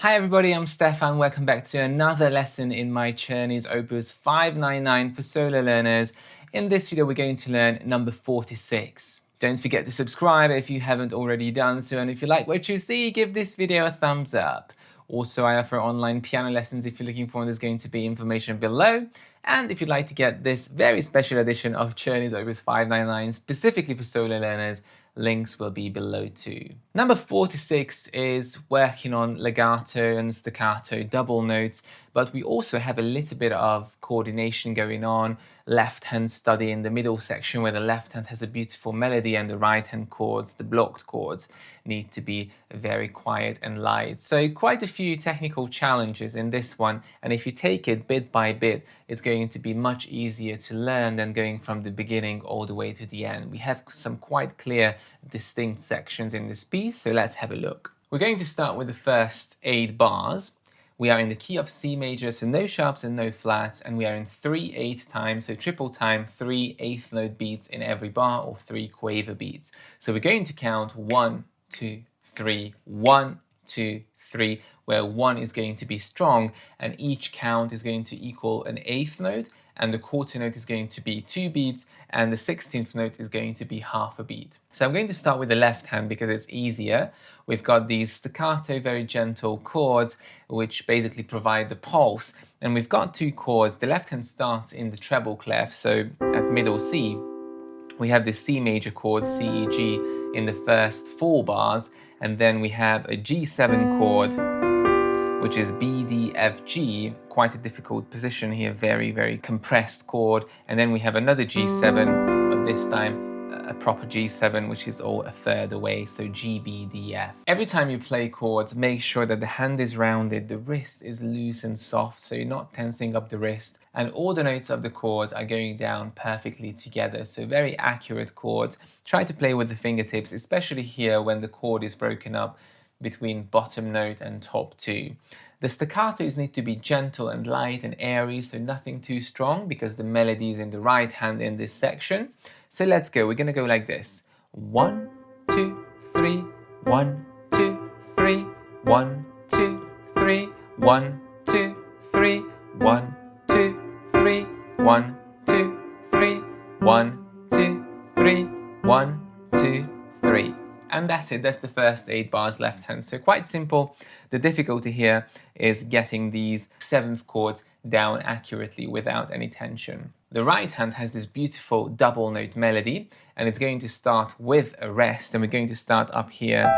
Hi everybody, I'm Stefan. Welcome back to another lesson in my Czerny's Opus 599 for solo learners. In this video, we're going to learn number 46. Don't forget to subscribe if you haven't already done so, and if you like what you see, give this video a thumbs up. Also, I offer online piano lessons if you're looking for one. There's going to be information below. And if you'd like to get this very special edition of Czerny's Opus 599 specifically for solo learners, links will be below too. Number 46 is working on legato and staccato double notes, but we also have a little bit of coordination going on, left hand study in the middle section where the left hand has a beautiful melody and the right hand chords, the blocked chords, need to be very quiet and light. So quite a few technical challenges in this one, and if you take it bit by bit, it's going to be much easier to learn than going from the beginning all the way to the end. We have some quite clear, distinct sections in this piece, so let's have a look. We're going to start with the first 8 bars. We are in the key of C major, so no sharps and no flats, and we are in 3/8 time, so triple time, 3 eighth note beats in every bar, or 3 quaver beats. So we're going to count 1, 2, 3, 1, 2, 3, where 1 is going to be strong, and each count is going to equal an eighth note, and the quarter note is going to be 2 beats, and the 16th note is going to be half a beat. So I'm going to start with the left hand because it's easier. We've got these staccato, very gentle chords, which basically provide the pulse. And we've got 2 chords. The left hand starts in the treble clef, so at middle C, we have the C major chord, C, E, G, in the first 4 bars, and then we have a G7 chord, which is B, D, F, G, quite a difficult position here, very, very compressed chord. And then we have another G7, but this time a proper G7, which is all a third away, so G, B, D, F. Every time you play chords, make sure that the hand is rounded, the wrist is loose and soft, so you're not tensing up the wrist, and all the notes of the chords are going down perfectly together, so very accurate chords. Try to play with the fingertips, especially here when the chord is broken up between bottom note and top 2. The staccatos need to be gentle and light and airy, so nothing too strong because the melody is in the right hand in this section. So let's go. We're going to go like this. 1, 2, 3, 1, 2, 3, 1, 2, 3, 1, 2, 3, 1, 2, 3, 1, 2, 3, 1, 2, 3, 1, 2, 3. And that's it, that's the first 8 bars left hand. So quite simple. The difficulty here is getting these 7th chords down accurately without any tension. The right hand has this beautiful double note melody, and it's going to start with a rest, and we're going to start up here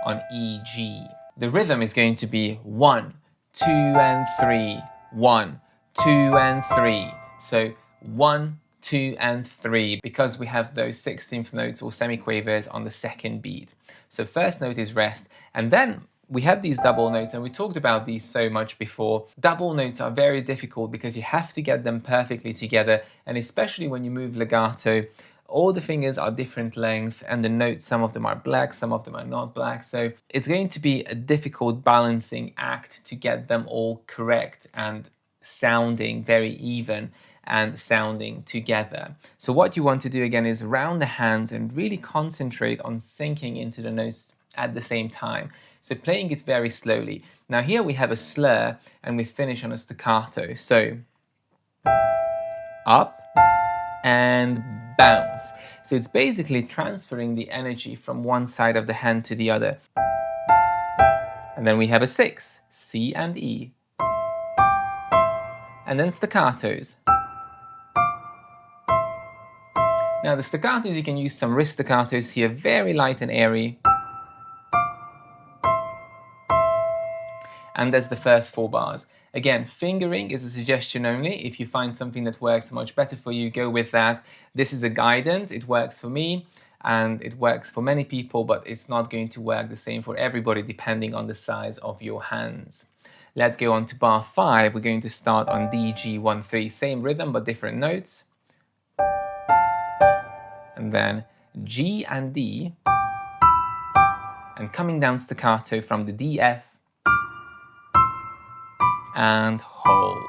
on E, G. The rhythm is going to be 1, 2 and 3, 1, 2 and 3. So 1, 2 and 3, because we have those 16th notes or semiquavers on the second beat. So first note is rest, and then we have these double notes, and we talked about these so much before. Double notes are very difficult because you have to get them perfectly together, and especially when you move legato, all the fingers are different length, and the notes, some of them are black, some of them are not black, so it's going to be a difficult balancing act to get them all correct and sounding very even and sounding together. So what you want to do again is round the hands and really concentrate on sinking into the notes at the same time. So playing it very slowly. Now here we have a slur and we finish on a staccato. So up and bounce. So it's basically transferring the energy from one side of the hand to the other. And then we have a 6, C and E. And then staccatos. Now the staccatos, you can use some wrist staccatos here, very light and airy. And that's the first 4 bars. Again, fingering is a suggestion only. If you find something that works much better for you, go with that. This is a guidance. It works for me and it works for many people, but it's not going to work the same for everybody depending on the size of your hands. Let's go on to bar 5. We're going to start on D, G, 1, 3. Same rhythm, but different notes. And then G and D. And coming down staccato from the D, F. And hold.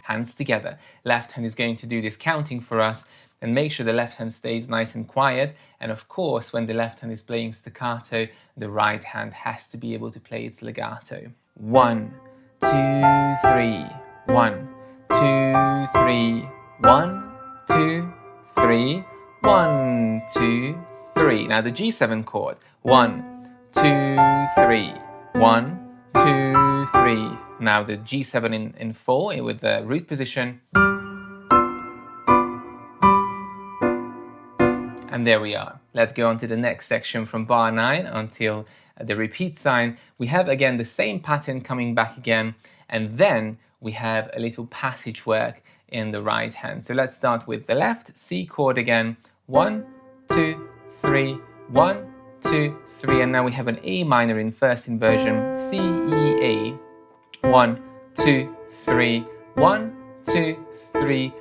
Hands together. Left hand is going to do this counting for us, and make sure the left hand stays nice and quiet. And of course, when the left hand is playing staccato, the right hand has to be able to play its legato. 1, 2, 3, 1, 2, 3, 1, 2, 3, 1, 2, 3. Now the G7 chord. 1, 2, 3, 1, 2, 3. Now the G7 in full with the root position. And there we are. Let's go on to the next section from bar 9 until the repeat sign. We have again the same pattern coming back again, and then we have a little passage work in the right hand. So let's start with the left, C chord again. 1, 2, 3, 1, 2, 3, and now we have an A minor in first inversion, C, E, A. 1, 2, 3, 1, 2, 3,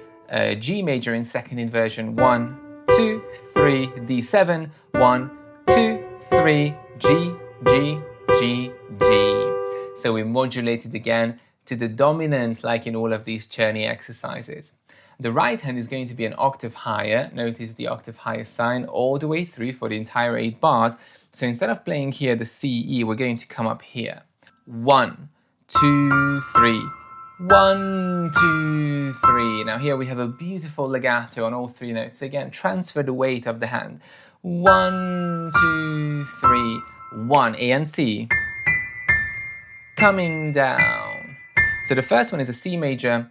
G major in second inversion, 1, 2, 3, D7, 1, 2, 3, G, G, G, G. So we modulated again to the dominant, like in all of these Czerny exercises. The right hand is going to be an octave higher. Notice the octave higher sign all the way through for the entire 8 bars. So instead of playing here the C, E, we're going to come up here. 1, 2, 3. 1, 2, 3. Now here we have a beautiful legato on all 3 notes. Again, transfer the weight of the hand. 1, 2, 3. 1, A and C. Coming down. So the first one is a C major,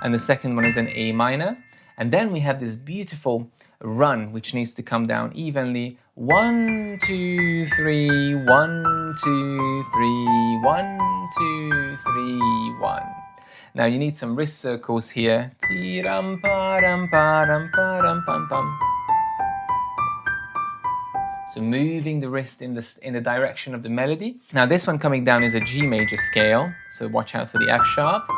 and the second one is an A minor. And then we have this beautiful run, which needs to come down evenly. 1, 2, 3, 1, 2, 3, 1, 2, 3, 1. Now you need some wrist circles here. So moving the wrist in the direction of the melody. Now this one coming down is a G major scale, so watch out for the F sharp.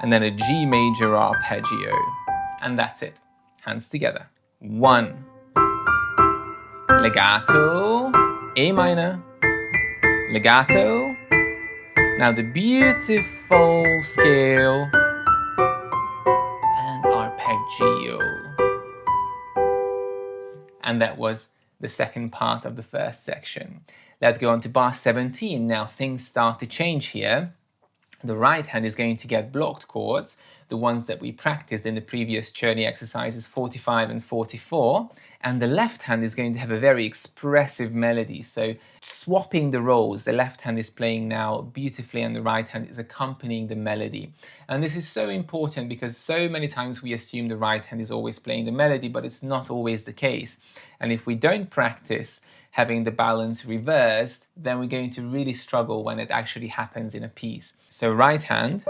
And then a G major arpeggio. And that's it. Hands together. 1. Legato, A minor, legato. Now the beautiful scale and arpeggio. And that was the second part of the first section. Let's go on to bar 17. Now things start to change here. The right hand is going to get blocked chords, the ones that we practiced in the previous Czerny exercises 45 and 44. And the left hand is going to have a very expressive melody. So swapping the roles, the left hand is playing now beautifully and the right hand is accompanying the melody. And this is so important because so many times we assume the right hand is always playing the melody, but it's not always the case. And if we don't practice having the balance reversed, then we're going to really struggle when it actually happens in a piece. So right hand,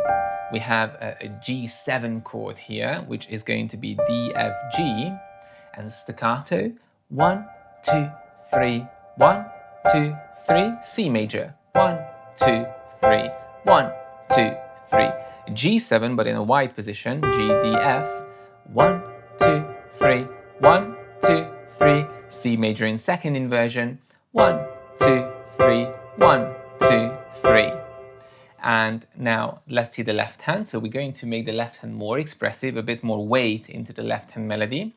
we have a G7 chord here, which is going to be D, F, G. And staccato, 1, 2, 3, 1, 2, 3, C major, 1, 2, 3, 1, 2, 3, G7 but in a wide position, G, D, F, 1, 2, 3, 1, 2, 3, C major in second inversion, 1, 2, 3, 1, 2, 3. And now let's see the left hand. So we're going to make the left hand more expressive, a bit more weight into the left hand melody.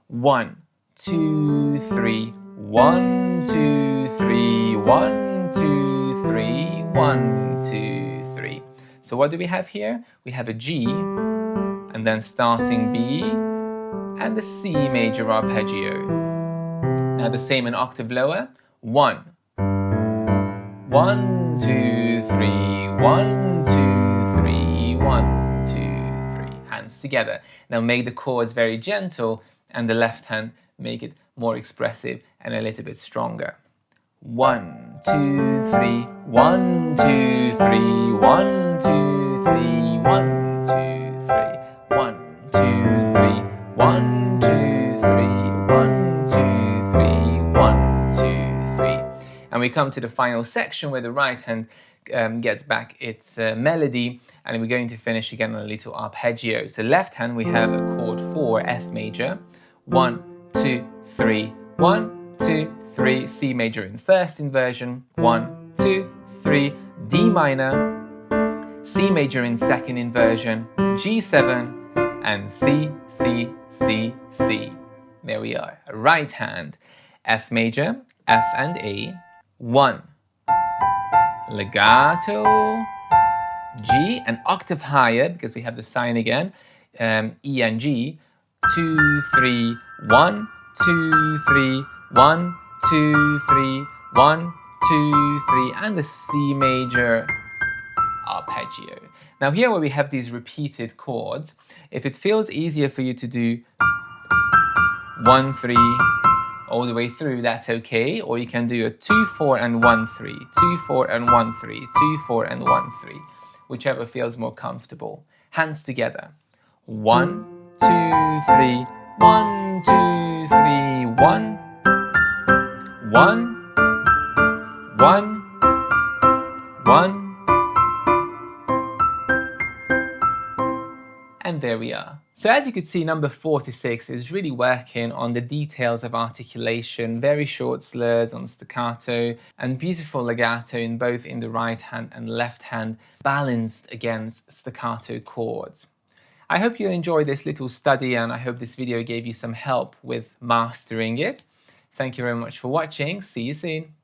1, 2, 3, 1, 2, 3, 1, 2, 3, 1, 2, 3. So what do we have here? We have a G, and then starting B, and the C major arpeggio. Now the same an octave lower. 1, 1, 2, 3, 1, 2, 3, 1, 2, 3. Hands together. Now make the chords very gentle, and the left hand make it more expressive and a little bit stronger. 1, 2, 3, 1, 2, 3, 1, 2, 3, 1, 2, 3, 1, 2, 3, 1, 2, 3, 1, 2, 3, 1, 2, 3. And we come to the final section where the right hand gets back its melody, and we're going to finish again on a little arpeggio. So left hand we have a chord 4, F major, 1, 2, 3, 1, 2, 3, C major in first inversion, 1, 2, 3, D minor, C major in second inversion, G7, and C, C, C, C. There we are. Right hand, F major, F and A, 1, legato, G, an octave higher because we have the sign again, E and G, 2, 3, 1, 2, 3, 1, 2, 3, 1, 2, 3, and the C major arpeggio. Now here where we have these repeated chords, if it feels easier for you to do 1, 3 all the way through, that's okay, or you can do a 2, 4 and 1, 3, 2, 4 and 1, 3, 2, 4 and 1, 3, whichever feels more comfortable. Hands together. 1, 2, 3, 1, 2, 3, 1, 1, 1, 1, and there we are. So as you could see, number 46 is really working on the details of articulation, very short slurs on staccato, and beautiful legato in both in the right hand and left hand, balanced against staccato chords. I hope you enjoyed this little study, and I hope this video gave you some help with mastering it. Thank you very much for watching. See you soon.